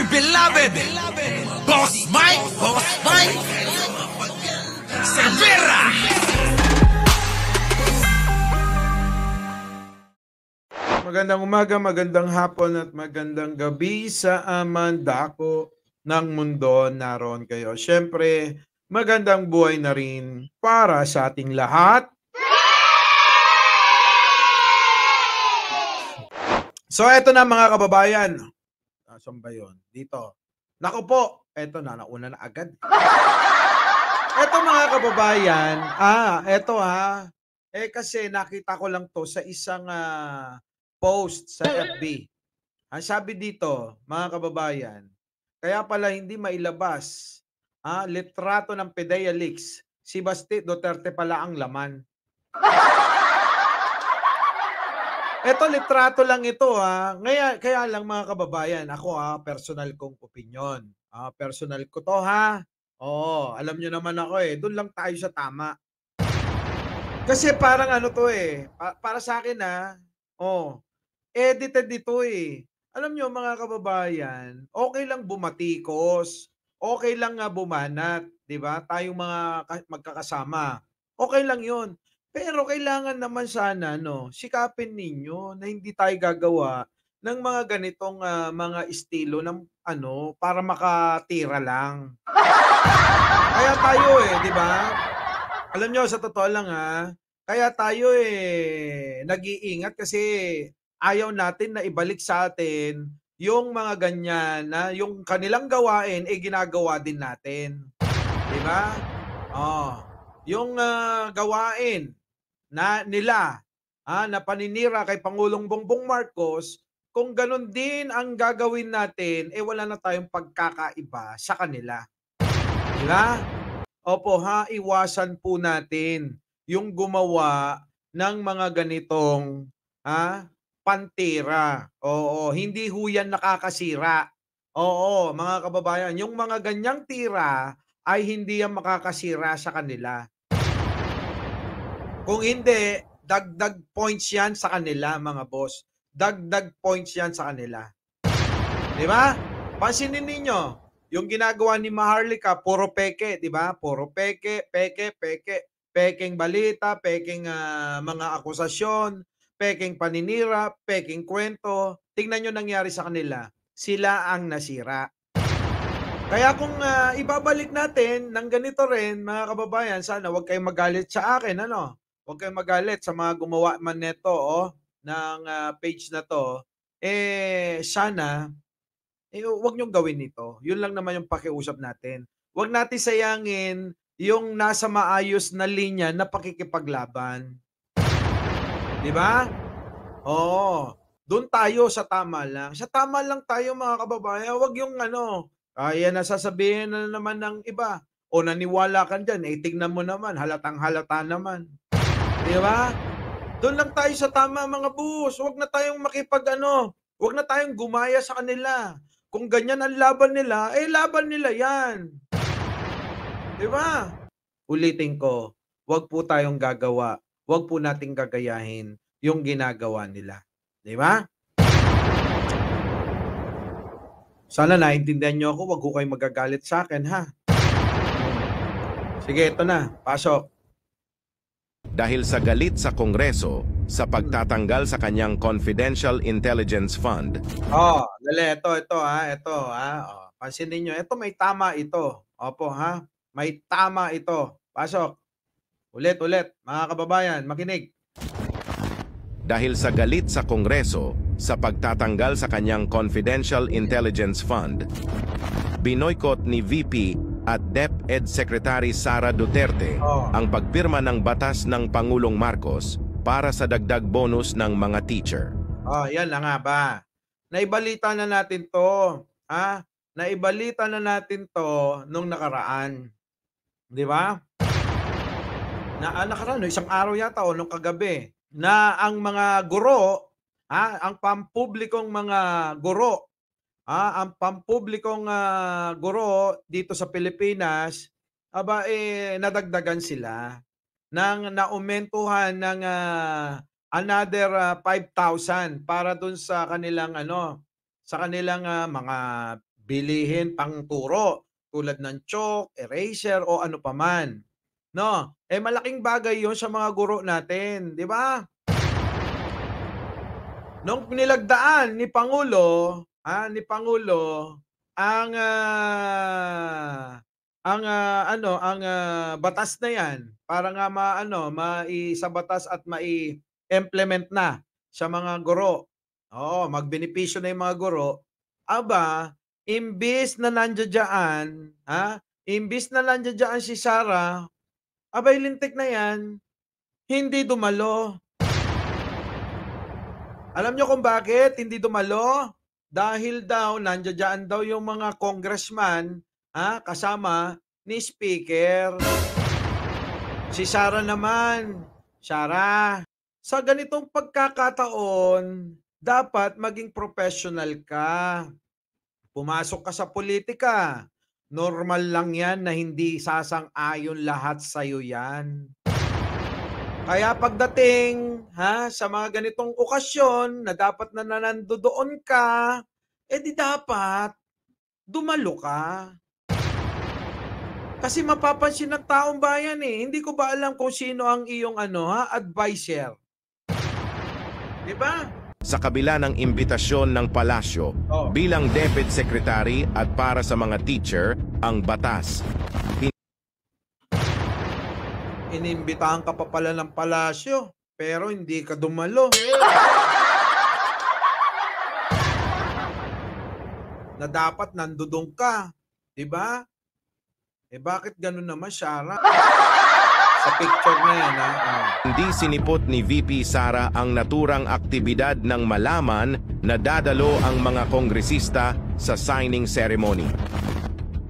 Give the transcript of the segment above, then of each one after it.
my beloved Boss Mike Cervera. Magandang umaga, magandang hapon at magandang gabi sa dako ng mundo. Naroon kayo. Siyempre, magandang buhay na rin para sa ating lahat. So, eto na mga kababayan. Saan ba yun? Dito. Naku po, eto na, nauna na agad. Eto mga kababayan, eto kasi nakita ko lang to sa isang post sa FB. Ang sabi dito, mga kababayan, kaya pala hindi mailabas, litrato ng PDEA leaks, si Basti Duterte pala ang laman. Eto litrato lang ito kaya lang mga kababayan, ako personal kong opinyon. Personal ko to Oo, alam niyo naman ako doon lang tayo sa tama. Kasi parang ano to para sa akin edited ito Alam niyo mga kababayan, okay lang bumatikos, okay lang nga bumanat, 'di ba? Tayong mga magkakasama, okay lang 'yun. Pero kailangan naman sana sikapin ninyo na hindi tayo gagawa ng mga ganitong, mga estilo ng para makatira lang. Kaya tayo 'di ba? Alam niyo sa totoo lang kaya tayo nag-iingat kasi ayaw natin na ibalik sa atin yung mga ganyan na yung kanilang gawain ginagawa din natin. 'Di ba? Oh, yung gawain na nila na paninira kay Pangulong Bongbong Marcos, kung ganun din ang gagawin natin, wala na tayong pagkakaiba sa kanila. 'Di ba? Opo iwasan po natin yung gumawa ng mga ganitong, pantira. Oo, hindi ho yan nakakasira. Oo, mga kababayan, yung mga ganyang tira ay hindi yan makakasira sa kanila. Kung hindi, dagdag points yan sa kanila mga boss. Dagdag points yan sa kanila. 'Di ba? Pansinin ninyo, yung ginagawa ni Maharlika puro peke, 'di ba? Puro peke, peke, peke. Pekeng balita, pekeng mga akusasyon, pekeng paninira, pekeng kwento. Tingnan niyo nangyari sa kanila. Sila ang nasira. Kaya kung ibabalik natin ng ganito rin, mga kababayan, sana huwag kayong magalit sa akin, Huwag kayong magalit sa mga gumawa man nito, ng page na 'to. Sana huwag niyong gawin ito. Yun lang naman yung pakiusap natin. Huwag natin sayangin yung nasa maayos na linya na pakikipaglaban. 'Di ba? Oo. Do'n tayo sa tama lang. Sa tama lang tayo mga kababayan. Huwag yung yan na sasabihin na naman ng iba. O naniwala ka diyan, tignan mo naman, halatang-halata naman. 'Di ba? Do'n lang tayo sa tama mga boss. Huwag na tayong huwag na tayong gumaya sa kanila. Kung ganyan ang laban nila, laban nila 'yan. 'Di ba? Ulitin ko, huwag po tayong gagawa. Huwag po nating gagayahin yung ginagawa nila. 'Di ba? Sana naintindihan niyo ako, huwag po kayong magagalit sa akin, Sige, ito na, pasok. Dahil sa galit sa Kongreso sa pagtatanggal sa kanyang Confidential Intelligence Fund. Ito, pansinin niyo, ito may tama ito. Opo, may tama ito. Pasok. Ulit, mga kababayan, makinig. Dahil sa galit sa Kongreso sa pagtatanggal sa kanyang Confidential Intelligence Fund, binoykot ni VP at DepEd Secretary Sara Duterte ang pagpirma ng batas ng Pangulong Marcos para sa dagdag bonus ng mga teacher. Yan na nga ba. Naibalita na natin to. Naibalita na natin to nung nakaraan. 'Di ba? Nakaraan, isang araw yata o nung kagabi na ang mga guro, ang pampublikong mga guro, ang pampublikong guro dito sa Pilipinas, nadagdagan sila ng naumentuhan ng another 5,000 para dun sa kanilang mga bilihin pang turo tulad ng chalk, eraser o ano paman. No? Malaking bagay 'yon sa mga guro natin, 'di ba? Nung nilagdaan ni Pangulo, ni Pangulo ang batas na 'yan para nga sa batas at mai-implement na sa mga guro. Oo, magbenepisyo na 'yung mga guro. Aba, imbis na nandiya-diyan si Sara, abay lintik na 'yan, hindi dumalo. Alam niyo kung bakit hindi dumalo? Dahil daw nandiya-diyan daw 'yung mga congressman, kasama ni Speaker. Si Sara naman, Sara, sa ganitong pagkakataon, dapat maging professional ka. Pumasok ka sa politika. Normal lang 'yan na hindi sasang-ayon lahat sa'yo 'yan. Kaya pagdating, sa mga ganitong okasyon na dapat na nandoon ka, di dapat dumalo ka. Kasi mapapansin ng taong bayan, Hindi ko ba alam kung sino ang iyong adviser? 'Di ba? Sa kabila ng imbitasyon ng palasyo Oh. bilang DepEd Secretary at para sa mga teacher, ang batas. Inimbitahan ka pa pala ng palasyo, pero hindi ka dumalo. Na dapat nandudong ka, 'di ba? Bakit gano'n naman, Sara? Sa picture na 'yan, Hindi sinipot ni VP Sara ang naturang aktibidad ng malaman na dadalo ang mga kongresista sa signing ceremony.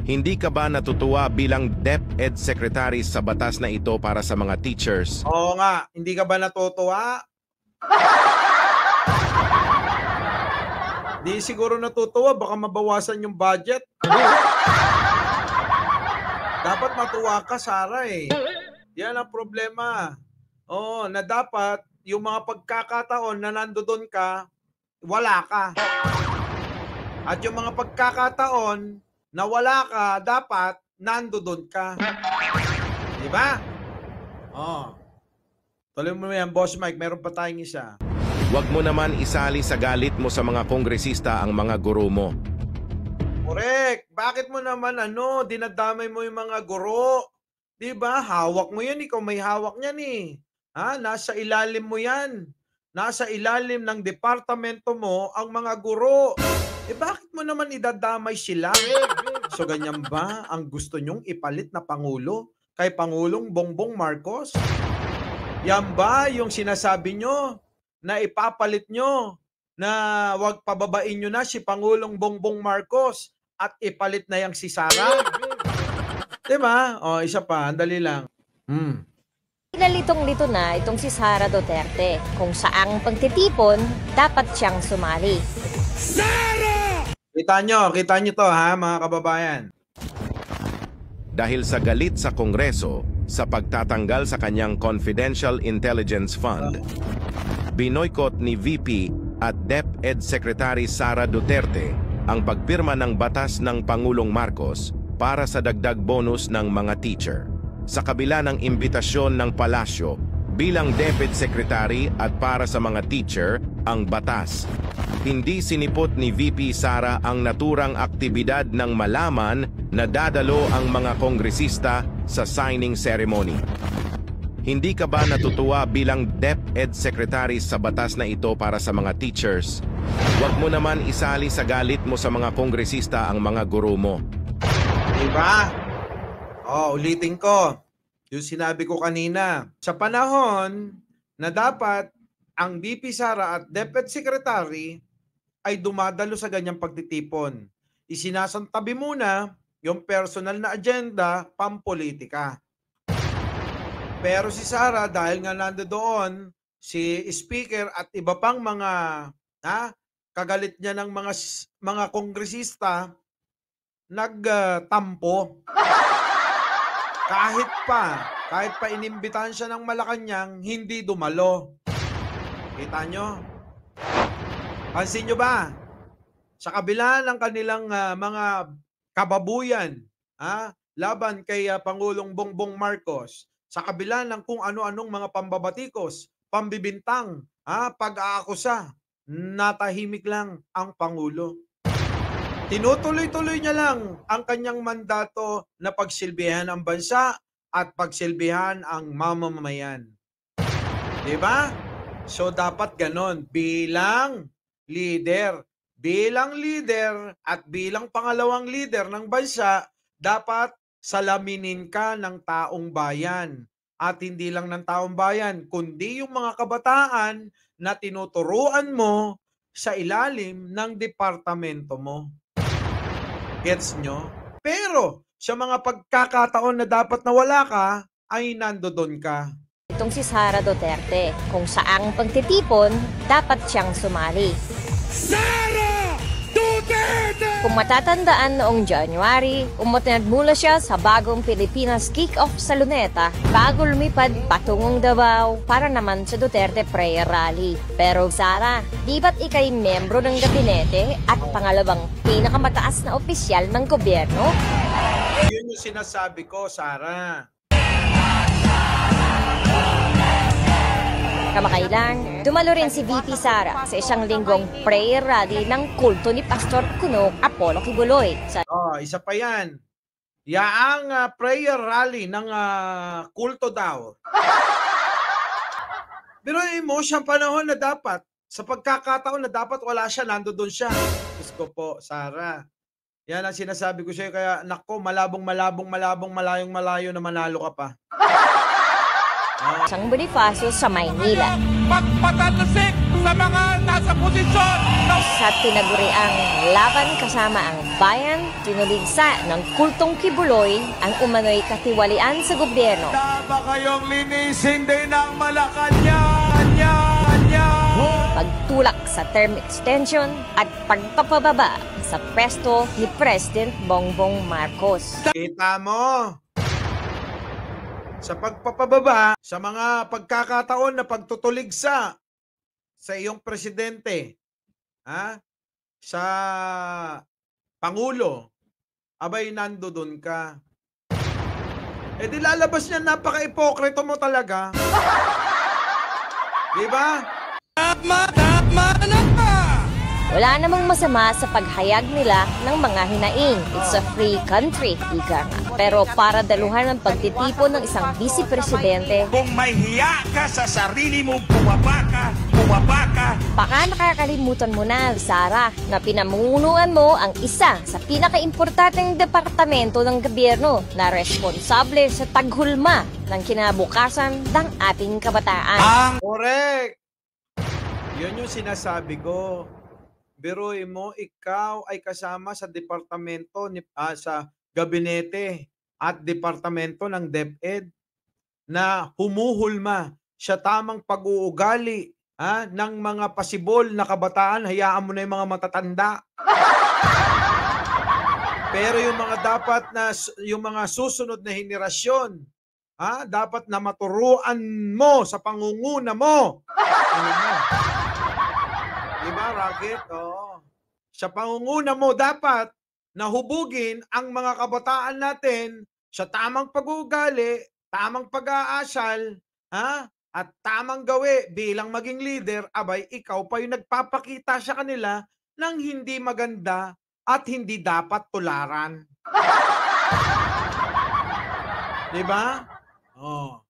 Hindi ka ba natutuwa bilang DepEd Secretary sa batas na ito para sa mga teachers? Oo nga, hindi ka ba natutuwa? Di siguro natutuwa, baka mabawasan yung budget. Dapat matuwa ka, Sara, Yan ang problema. Oo, na dapat yung mga pagkakataon na nandoon ka, wala ka. At yung mga pagkakataon na wala ka, dapat nandoon ka. Di ba? Tuloy mo yan, Boss Mike. Meron pa tayong isa. Huwag mo naman isali sa galit mo sa mga kongresista ang mga guro mo. Correct. Bakit mo naman dinadamay mo yung mga guro? 'Di ba? Hawak mo 'yan, ikaw may hawak niyan Nasa ilalim mo 'yan. Nasa ilalim ng departamento mo ang mga guro. Bakit mo naman idadamay sila? So ganyan ba ang gusto nyong ipalit na pangulo kay Pangulong Bongbong Marcos? Yan ba yung sinasabi nyo na ipapalit nyo na wag pababain nyo na si Pangulong Bongbong Marcos at ipalit na yang si Sara? Diba? Isa pa, andali lang. Nalitong-lito na itong si Sara Duterte kung saang pagtitipon dapat siyang sumali. Kita nyo to mga kababayan. Dahil sa galit sa Kongreso sa pagtatanggal sa kanyang Confidential Intelligence Fund, binoykot ni VP at DepEd Secretary Sara Duterte ang pagpirma ng batas ng Pangulong Marcos para sa dagdag bonus ng mga teacher. Sa kabila ng imbitasyon ng palasyo bilang DepEd Secretary at para sa mga teacher, ang batas. Hindi sinipot ni VP Sara ang naturang aktibidad ng malaman na dadalo ang mga kongresista sa signing ceremony. Hindi ka ba natutuwa bilang DepEd Secretary sa batas na ito para sa mga teachers? Huwag mo naman isali sa galit mo sa mga kongresista ang mga guro mo. Diba? Ulitin ko. Yung sinabi ko kanina. Sa panahon na dapat ang VP Sara at DepEd Secretary ay dumadalo sa ganyang pagtitipon. Isinasantabi muna yung personal na agenda, pampolitika. Pero si Sara, dahil nga nandoon si Speaker at iba pang mga kagalit niya ng mga kongresista, nagtampo. Kahit pa inimbitahan siya ng Malacanang, hindi dumalo. Kita nyo? Pansin nyo ba? sa kabila ng kanilang mga kababuyan, laban kay Pangulong Bongbong Marcos, sa kabila ng kung ano-anong mga pambabatikos, pambibintang, pag-aakusa, natahimik lang ang Pangulo. Tinutuloy-tuloy niya lang ang kanyang mandato na pagsilbihan ang bansa at pagsilbihan ang mamamayan. Diba? So dapat ganon bilang leader at bilang pangalawang leader ng bansa, dapat salaminin ka ng taong bayan. At hindi lang ng taong bayan, kundi yung mga kabataan na tinuturuan mo sa ilalim ng departamento mo. Gets nyo? Pero sa mga pagkakataon na dapat nawala ka, ay nandoon ka. Itong si Sara Duterte, kung saang pagtitipon, dapat siyang sumali. Sara Duterte! Kung matatandaan noong January, nagmula siya sa bagong Pilipinas kick-off sa Luneta bago lumipad patungong Davao para naman sa Duterte prayer rally. Pero Sara, di ba't ikay membro ng gabinete at pangalawang pinakamataas na opisyal ng gobyerno? Yun yung sinasabi ko, Sara. Kamakailan, dumalo rin si VP Sara sa isang linggong prayer rally ng kulto ni Pastor Kuno Apollo Kibuloy. Isa pa yan. Yaang prayer rally ng kulto daw. Pero mo siyang panahon na dapat, sa pagkakataon na dapat wala siya, nandoon siya. Diyos ko po, Sara. Yan ang sinasabi ko sa'yo, kaya nako, malayong malayo na manalo ka pa. Sang Bonifacio sa Maynila. Pagpatatasik sa mga nasa posisyon. Sa tinaguriang laban kasama ang bayan, tinuligsa ng kultong Kibuloy ang umano'y katiwalian sa gobyerno. Tama kayong linisin din ang Malacanang. Pagtulak sa term extension at pagpapababa sa pwesto ni President Bongbong Marcos. Kita mo? Sa pagpapababa, sa mga pagkakataon na pagtutuligsa sa iyong presidente, sa Pangulo, abay nandoon ka. Eh di lalabas niya, napaka-ipokrito mo talaga. Diba? Tama na! Wala namang masama sa paghayag nila ng mga hinaing. It's a free country, ika nga. Pero para daluhan ang pagtitipon ng isang vice-presidente, Kung may hiya ka sa sarili mo, bumaba ka. baka nakakalimutan mo na, Sara, na pinamunuan mo ang isa sa pinakaimportanteng departamento ng gobyerno na responsable sa taghulma ng kinabukasan ng ating kabataan. Correct! Yun yung sinasabi ko. Biruin mo, ikaw ay kasama sa departamento, sa gabinete at departamento ng DepEd na humuhulma sa tamang pag-uugali ng mga pasibol na kabataan. Hayaan mo na yung mga matatanda. Pero yung mga dapat na, yung mga susunod na henerasyon, dapat na maturuan mo sa pangunguna mo. Ano mo? Diba, Rocket? Oo. Sa pangunguna mo, dapat nahubugin ang mga kabataan natin sa tamang pag-uugali, tamang pag-aasal, at tamang gawi bilang maging leader. Abay, ikaw pa yung nagpapakita sa kanila ng hindi maganda at hindi dapat tularan. Diba? Oh.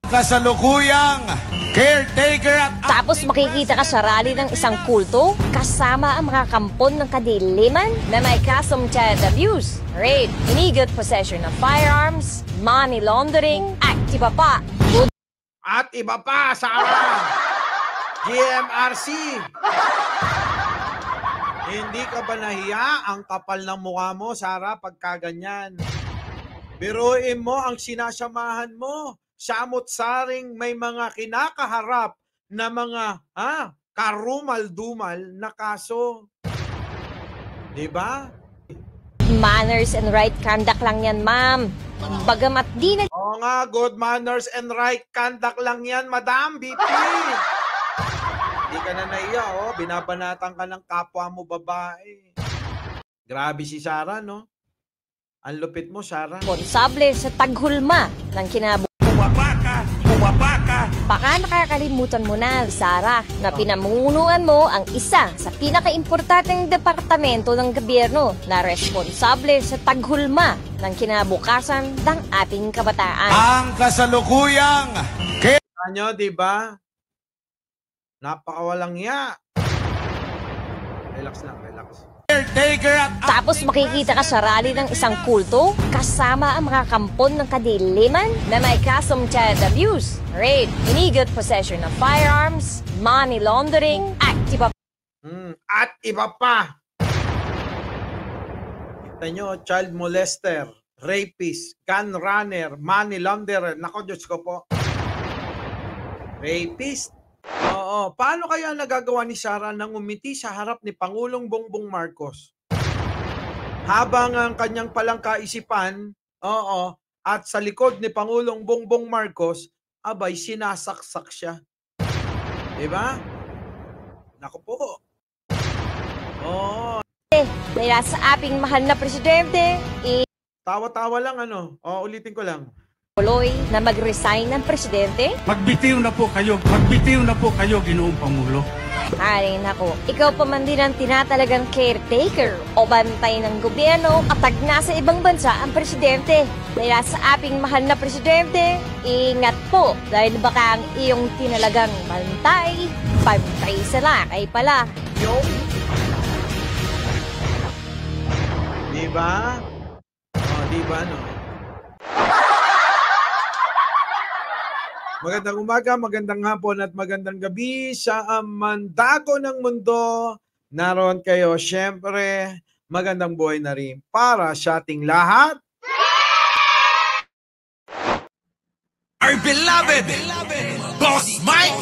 Kasalukuyang caretaker at Tapos makikita ka sa rally ng isang kulto kasama ang mga kampon ng kadiliman na may kasong child abuse, rape, illegal possession of firearms, money laundering, at iba pa. At iba pa, Sara! GMRC! Hindi ka ba nahiya? Ang kapal ng mukha mo, Sara, pagkaganyan. Biruin mo ang sinasamahan mo. Samot-saring may mga kinakaharap na mga karumal-dumal na kaso. Diba? Manners and right conduct lang yan, ma'am. Bagamat di na Oo nga, good manners and right conduct lang yan, Madam BP. Di ka na naiya, oh. Binabanatan ka ng kapwa mo babae. Grabe si Sara, no? Ang lupit mo, Sara. Responsable sa taghulma ng kinabukasan. Bumaba ka, Baka nakakalimutan mo na, Sara, na pinamunuan mo ang isa sa pinakaimportanteng departamento ng gobyerno na responsable sa taghulma ng kinabukasan ng ating kabataan. Ang kasalukuyang Ano, di ba? Napakawalang ya. Relax lang, relax. caretaker at Tapos makikita ka sa rally ng isang kulto kasama ang mga kampon ng kadiliman na may kasong child abuse, rape, illegal possession of firearms, money laundering, at iba At iba pa. Kita nyo, child molester, rapist, gun runner, money launderer. Nako, Diyos ko po. Rapist. Oo. Paano kaya nagagawa ni Sara nang umiti sa harap ni Pangulong Bongbong Marcos? Habang ang kanyang palang kaisipan, at sa likod ni Pangulong Bongbong Marcos, abay, sinasaksak siya. Diba? Nako po. Oo. Dahil sa ating mahal na presidente, Tawa-tawa lang, ano? Ulitin ko lang. ituloy na mag-resign ng presidente. Magbitiw na po kayo, Ginoong Pangulo. Ay nako, ikaw pa man din ang tinatalagang caretaker o bantay ng gobyerno kapag nasa ibang bansa ang presidente. Dahil sa ating mahal na presidente, ingat po dahil baka ang iyong tinalagang bantay, pantay sa lakay pala. Yo. Diba? Diba, no? Magandang umaga, magandang hapon at magandang gabi sa mandago ng mundo. Naroon kayo, syempre, magandang buhay na rin para sa ating lahat. our beloved Boss Mike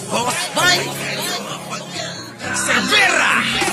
Severa.